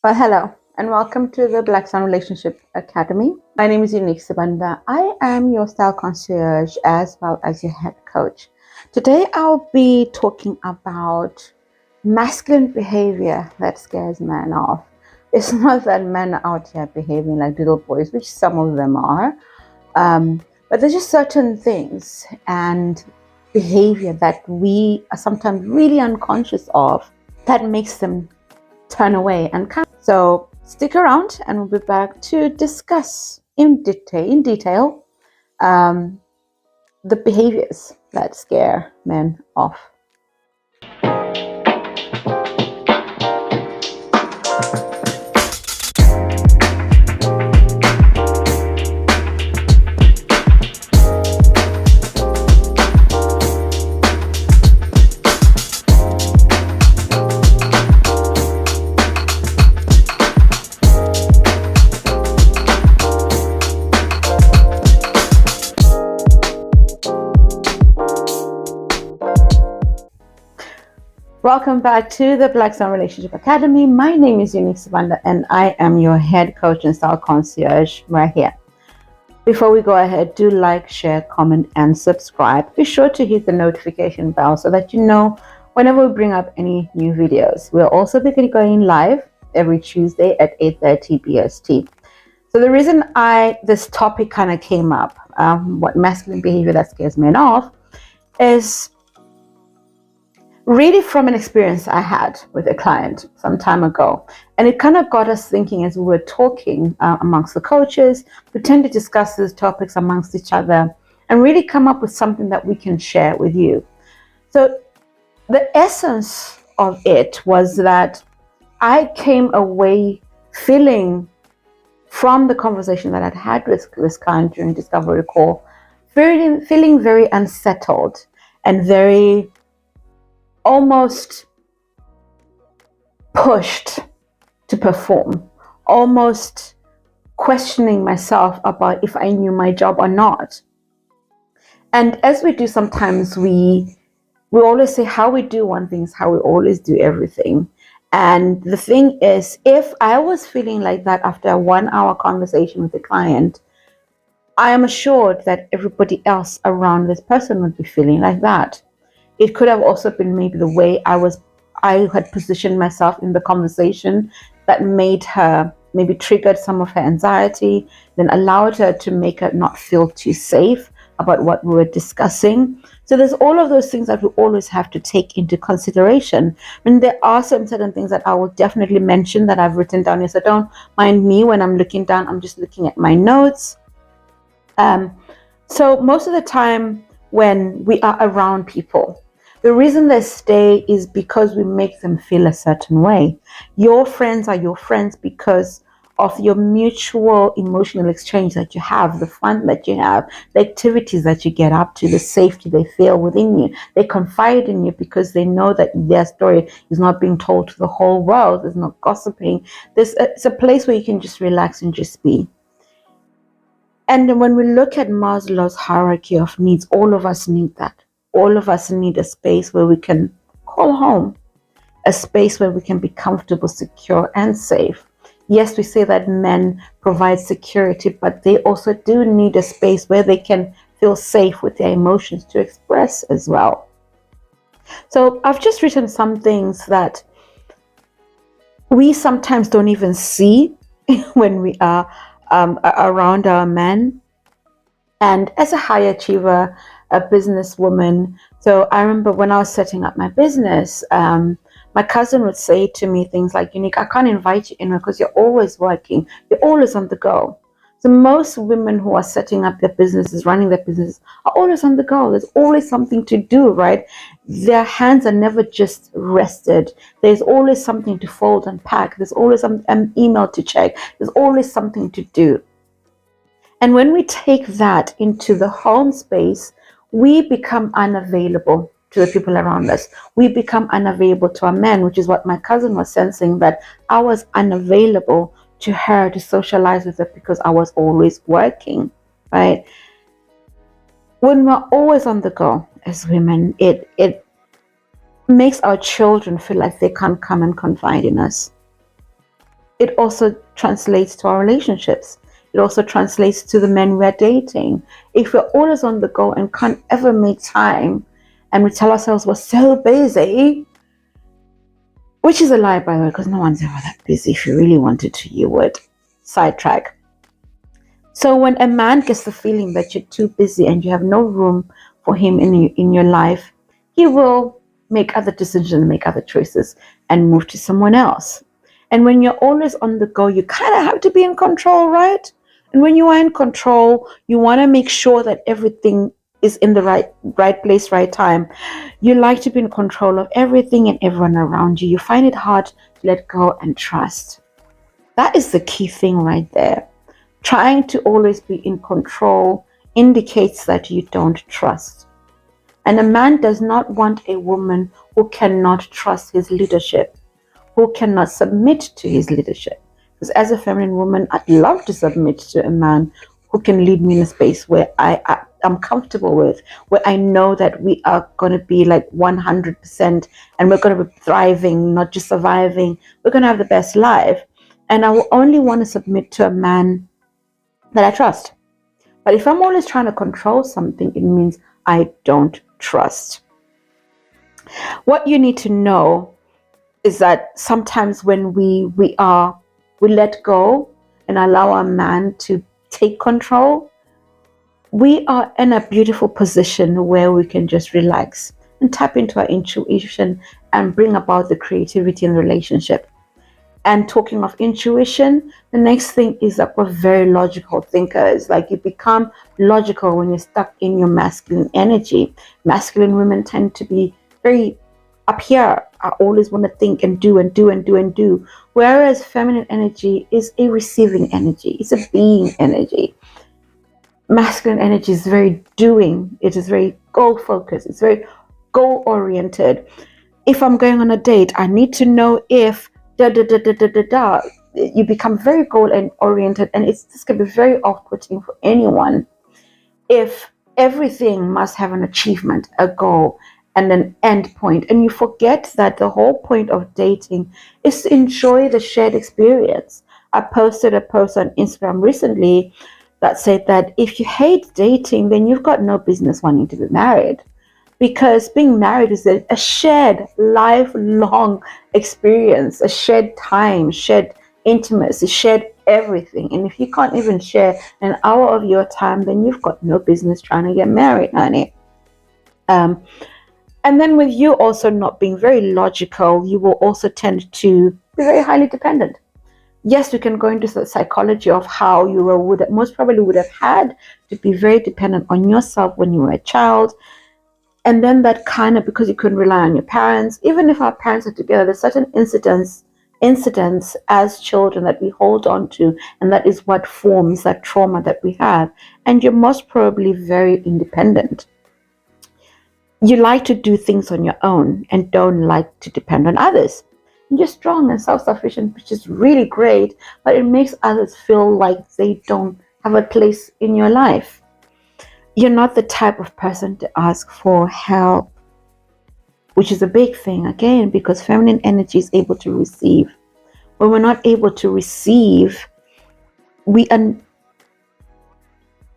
Well, hello, and welcome to the Black Swan Relationship Academy. My name is Unique Sabanda. I am your style concierge as well as your head coach. Today, I'll be talking about masculine behavior that scares men off. It's not that men are out here behaving like little boys, which some of them are, but there's just certain things and behavior that we are sometimes really unconscious of that makes them turn away and come. So stick around and we'll be back to discuss in detail the behaviors that scare men off. Welcome back to the Black Swan Relationship Academy. My name is Unique Savanda and I am your head coach and style concierge right here. Before we go ahead, do like, share, comment, and subscribe. Be sure to hit the notification bell so that you know whenever we bring up any new videos. We'll also be going live every Tuesday at 8:30 BST. So the reason this topic kind of came up, what masculine behavior that scares men off, is really from an experience I had with a client some time ago. And it kind of got us thinking as we were talking amongst the coaches. We tend to discuss these topics amongst each other and really come up with something that we can share with you. So the essence of it was that I came away feeling from the conversation that I'd had with this client during Discovery Call, feeling very unsettled and very almost pushed to perform, almost questioning myself about if I knew my job or not. And as we do sometimes, we always say how we do one thing is how we always do everything. And the thing is, if I was feeling like that after a 1-hour conversation with the client, I am assured that everybody else around this person would be feeling like that. It could have also been maybe the way I had positioned myself in the conversation that made her, maybe triggered some of her anxiety, then allowed her to make her not feel too safe about what we were discussing. So there's all of those things that we always have to take into consideration. And there are some certain things that I will definitely mention that I've written down here. So don't mind me when I'm looking down, I'm just looking at my notes. So most of the time when we are around people, the reason they stay is because we make them feel a certain way. Your friends are your friends because of your mutual emotional exchange that you have, the fun that you have, the activities that you get up to, the safety they feel within you. They confide in you because they know that their story is not being told to the whole world. There's no gossiping. It's a place where you can just relax and just be. And when we look at Maslow's hierarchy of needs, all of us need that. All of us need a space where we can call home, a space where we can be comfortable, secure, and safe. Yes, we say that men provide security, but they also do need a space where they can feel safe with their emotions to express as well. So I've just written some things that we sometimes don't even see when we are around our men. And as a high achiever, a businesswoman, so I remember when I was setting up my business, my cousin would say to me things like, Unique, I can't invite you in because you're always working, you're always on the go. So most women who are setting up their businesses, running their businesses, are always on the go. There's always something to do, right? Their hands are never just rested. There's always something to fold and pack. There's always an email to check. There's always something to do. And when we take that into the home space, we become unavailable to the people around us. We become unavailable to our men, which is what my cousin was sensing, that I was unavailable to her to socialize with her because I was always working, right? When we're always on the go as women, it makes our children feel like they can't come and confide in us. it also translates to our relationships. It also translates to the men we're dating. If we're always on the go and can't ever make time, and we tell ourselves we're so busy, which is a lie, by the way, because no one's ever that busy. If you really wanted to, you would. Sidetrack. So when a man gets the feeling that you're too busy and you have no room for him in your life, he will make other decisions, make other choices, and move to someone else. And when you're always on the go, you kind of have to be in control, right? And when you are in control, you want to make sure that everything is in the right place, right time. You like to be in control of everything and everyone around you. You find it hard to let go and trust. That is the key thing right there. Trying to always be in control indicates that you don't trust. And a man does not want a woman who cannot trust his leadership, who cannot submit to his leadership. Because as a feminine woman, I'd love to submit to a man who can lead me in a space where I'm comfortable with, where I know that we are going to be like 100% and we're going to be thriving, not just surviving. We're going to have the best life. And I will only want to submit to a man that I trust. But if I'm always trying to control something, it means I don't trust. What you need to know is that sometimes when we let go and allow a man to take control, we are in a beautiful position where we can just relax and tap into our intuition and bring about the creativity in the relationship. And talking of intuition, the next thing is that we're very logical thinkers. Like, you become logical when you're stuck in your masculine energy. Masculine women tend to be very up here. I always want to think and do and do and do and do. Whereas feminine energy is a receiving energy. It's a being energy. Masculine energy is very doing. It is very goal focused. It's very goal oriented. If I'm going on a date, I need to know if you become very goal oriented, and this can be very off-putting for anyone if everything must have an achievement, a goal, and an end point, and you forget that the whole point of dating is to enjoy the shared experience. I posted a post on Instagram recently that said that if you hate dating, then you've got no business wanting to be married. Because being married is a shared lifelong experience, a shared time, shared intimacy, shared everything. And if you can't even share an hour of your time, then you've got no business trying to get married, honey. And then with you also not being very logical, you will also tend to be very highly dependent. Yes, we can go into the psychology of how you most probably would have had to be very dependent on yourself when you were a child. And then that kind of, because you couldn't rely on your parents, even if our parents are together, there's certain incidents as children that we hold on to, and that is what forms that trauma that we have. And you're most probably very independent. You like to do things on your own and don't like to depend on others. And you're strong and self-sufficient, which is really great, but it makes others feel like they don't have a place in your life. You're not the type of person to ask for help, which is a big thing, again, because feminine energy is able to receive. When we're not able to receive, we are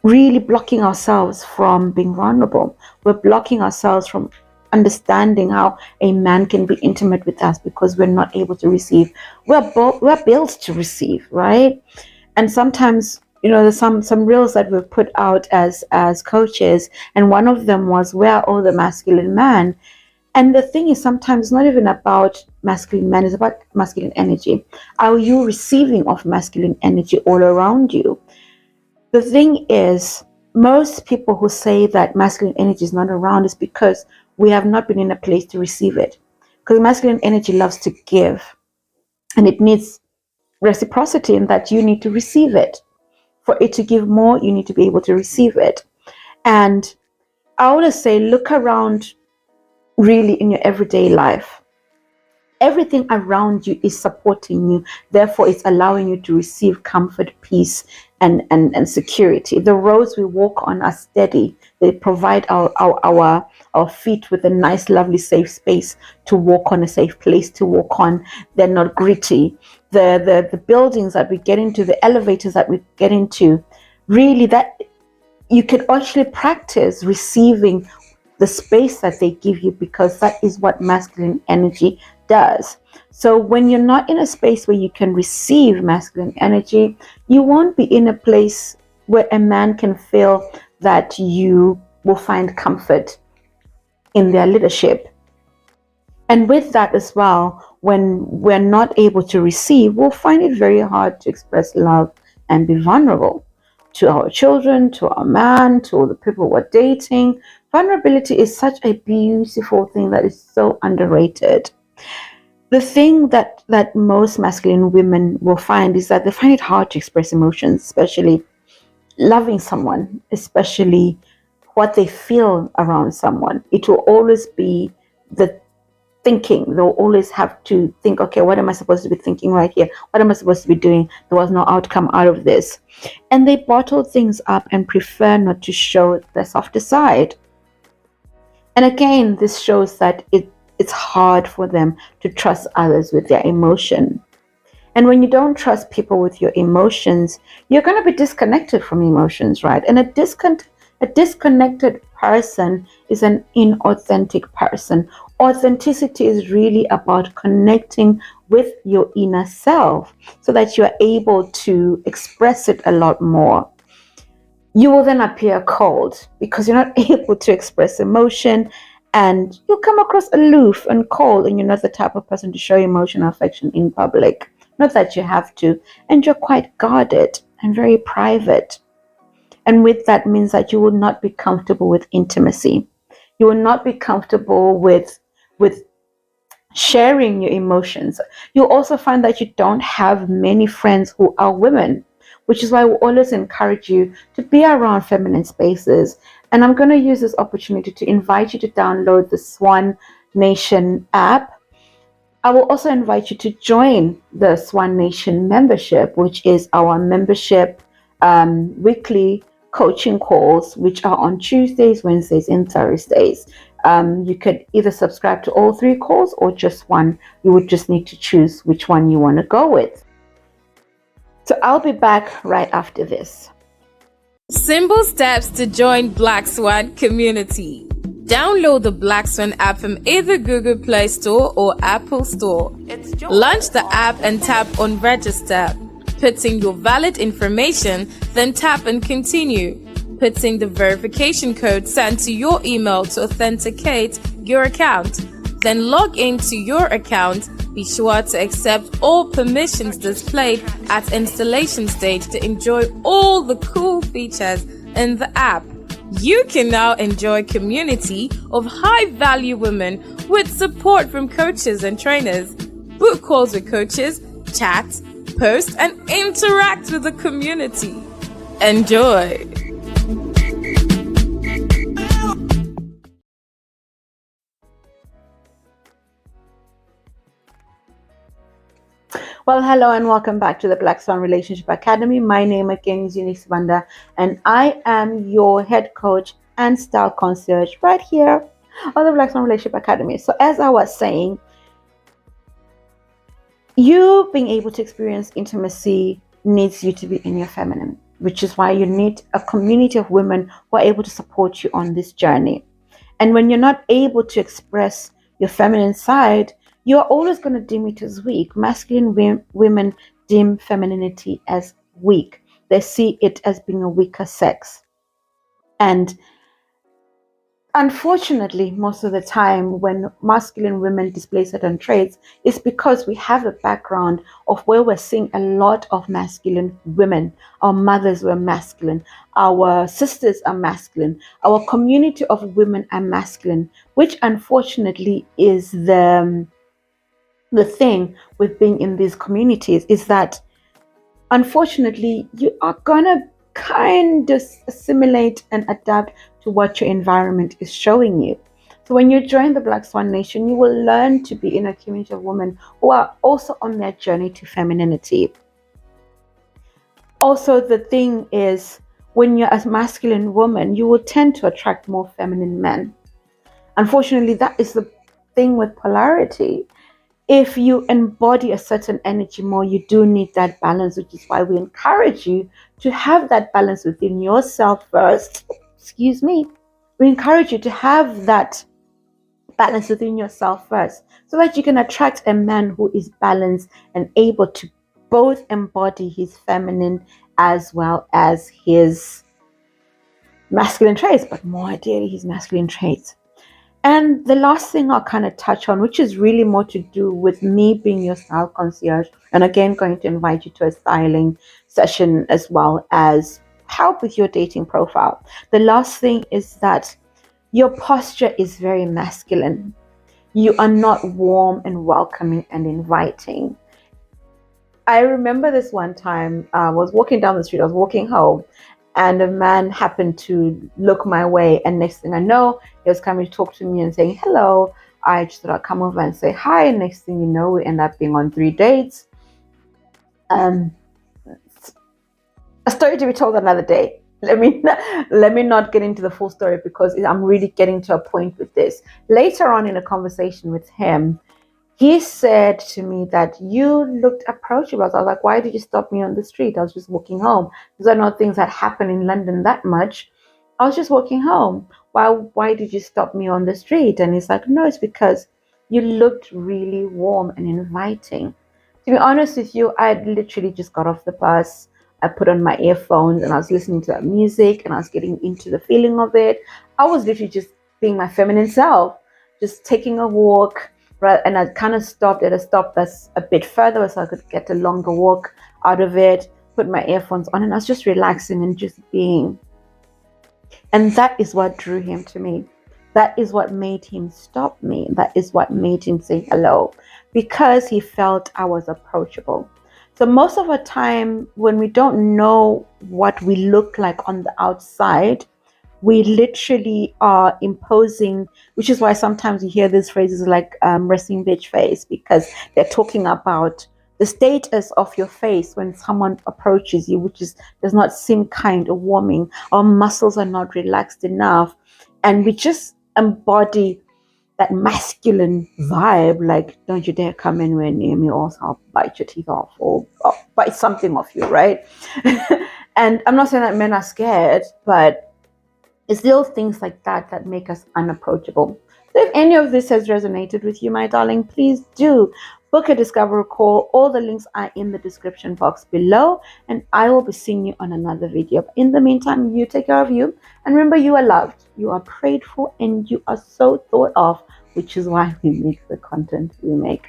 really blocking ourselves from being vulnerable. We're blocking ourselves from understanding how a man can be intimate with us because we're not able to receive. We're built to receive, right? And sometimes, there's some reels that we've put out as coaches, and one of them was, where are all the masculine men? And the thing is, sometimes it's not even about masculine men, it's about masculine energy. Are you receiving of masculine energy all around you? The thing is, most people who say that masculine energy is not around is because we have not been in a place to receive it. Because masculine energy loves to give, and it needs reciprocity in that you need to receive it. For it to give more, you need to be able to receive it. And I always say, look around really in your everyday life. Everything around you is supporting you. Therefore, it's allowing you to receive comfort, peace, and security. The roads we walk on are steady. They provide our feet with a nice, lovely, safe space to walk on, a safe place to walk on. They're not gritty. the buildings that we get into, the elevators that we get into, really that you can actually practice receiving the space that they give you, because that is what masculine energy does. So when you're not in a space where you can receive masculine energy, you won't be in a place where a man can feel that you will find comfort in their leadership. And with that as well, when we're not able to receive, we'll find it very hard to express love and be vulnerable to our children, to our man, to the people we're dating. Vulnerability is such a beautiful thing that is so underrated. The thing that most masculine women will find is that they find it hard to express emotions, especially loving someone, especially what they feel around someone. It will always be the thinking. They'll always have to think, okay, what am I supposed to be thinking right here? What am I supposed to be doing? There was no outcome out of this. And they bottle things up and prefer not to show their softer side. And again, this shows that it's hard for them to trust others with their emotion. And when you don't trust people with your emotions, you're going to be disconnected from emotions, right? And a disconnected person is an inauthentic person. Authenticity is really about connecting with your inner self so that you're able to express it a lot more. You will then appear cold because you're not able to express emotion, and you'll come across aloof and cold, and you're not the type of person to show emotion or affection in public. Not that you have to, and you're quite guarded and very private. And with that means that you will not be comfortable with intimacy. You will not be comfortable with sharing your emotions. You'll also find that you don't have many friends who are women, which is why we always encourage you to be around feminine spaces. And I'm going to use this opportunity to invite you to download the SWAN Nation app. I will also invite you to join the SWAN Nation membership, which is our membership weekly coaching calls, which are on Tuesdays, Wednesdays, and Thursdays. You could either subscribe to all 3 calls or just one. You would just need to choose which one you want to go with. So I'll be back right after this. Simple steps to join Black Swan community. Download the Black Swan app from either Google Play Store or Apple Store. Launch the app and tap on register. Put in your valid information, then tap on continue. Put in the verification code sent to your email to authenticate your account. Then log into your account. Be sure to accept all permissions displayed at installation stage to enjoy all the cool features in the app. You can now enjoy a community of high-value women with support from coaches and trainers. Book calls with coaches, chat, post, and interact with the community. Enjoy! Well, hello and welcome back to the Black Swan Relationship Academy. My name again is Eunice Vanda, and I am your head coach and style concierge right here on the Black Swan Relationship Academy. So as I was saying, you being able to experience intimacy needs you to be in your feminine, which is why you need a community of women who are able to support you on this journey. And when you're not able to express your feminine side, you are always going to deem it as weak. Masculine women deem femininity as weak. They see it as being a weaker sex. And unfortunately, most of the time when masculine women display certain traits, it's because we have a background of where we're seeing a lot of masculine women. Our mothers were masculine. Our sisters are masculine. Our community of women are masculine, which unfortunately is the thing with being in these communities, is that unfortunately you are gonna kind of assimilate and adapt to what your environment is showing you. So when you join the Black Swan Nation, you will learn to be in a community of women who are also on their journey to femininity. Also, the thing is, when you're a masculine woman, you will tend to attract more feminine men. Unfortunately, that is the thing with polarity. if you embody a certain energy more, you do need that balance, which is why we encourage you to have that balance within yourself first. Excuse me. We encourage you to have that balance within yourself first, so that you can attract a man who is balanced and able to both embody his feminine as well as his masculine traits, but more ideally his masculine traits. And the last thing I'll kind of touch on, which is really more to do with me being your style concierge, and again going to invite you to a styling session as well as help with your dating profile. The last thing is that your posture is very masculine. You are not warm and welcoming and inviting. I remember this one time, I was walking down the street, I was walking home, and a man happened to look my way, and next thing I know, he was coming to talk to me and saying hello. I just thought I'd come over and say hi, and next thing you know, we end up being on 3 dates. A story to be told another day. Let me not get into the full story, because I'm really getting to a point with this. Later on in a conversation with him, he said to me that you looked approachable. I was like, why did you stop me on the street? I was just walking home. These are not things that happen in London that much. I was just walking home. Why did you stop me on the street? And he's like, no, it's because you looked really warm and inviting. To be honest with you, I literally just got off the bus. I put on my earphones and I was listening to that music and I was getting into the feeling of it. I was literally just being my feminine self, just taking a walk. Right, and I kind of stopped at a stop that's a bit further so I could get a longer walk out of it, put my earphones on, and I was just relaxing and just being. And that is what drew him to me. That is what made him stop me. That is what made him say hello, because he felt I was approachable. So most of the time when we don't know what we look like on the outside, we literally are imposing, which is why sometimes you hear these phrases like resting bitch face, because they're talking about the status of your face when someone approaches you, which does not seem kind or warming. Our muscles are not relaxed enough, and we just embody that masculine vibe, like, don't you dare come anywhere near me, or else I'll bite your teeth off, or bite something off you, right? And I'm not saying that men are scared, but it's little things like that that make us unapproachable. So if any of this has resonated with you, my darling, please do book a discovery call. All the links are in the description box below, and I will be seeing you on another video. In the meantime, you take care of you, and remember, you are loved, you are prayed for, and you are so thought of, which is why we make the content we make.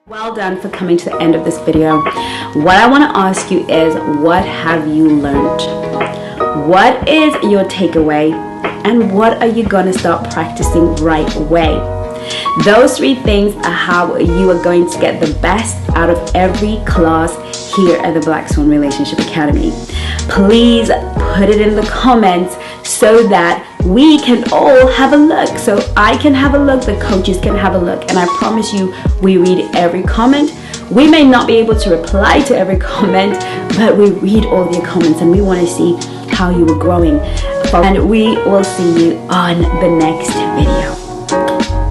Well done for coming to the end of this video. What I want to ask you is, what have you learned? What is your takeaway? And what are you going to start practicing right away? Those 3 things are how you are going to get the best out of every class here at the Black Swan Relationship Academy. Please put it in the comments so that we can all have a look. So I can have a look, the coaches can have a look, and I promise you, we read every comment. We may not be able to reply to every comment, but we read all your comments, and we want to see how you are growing. And we will see you on the next video.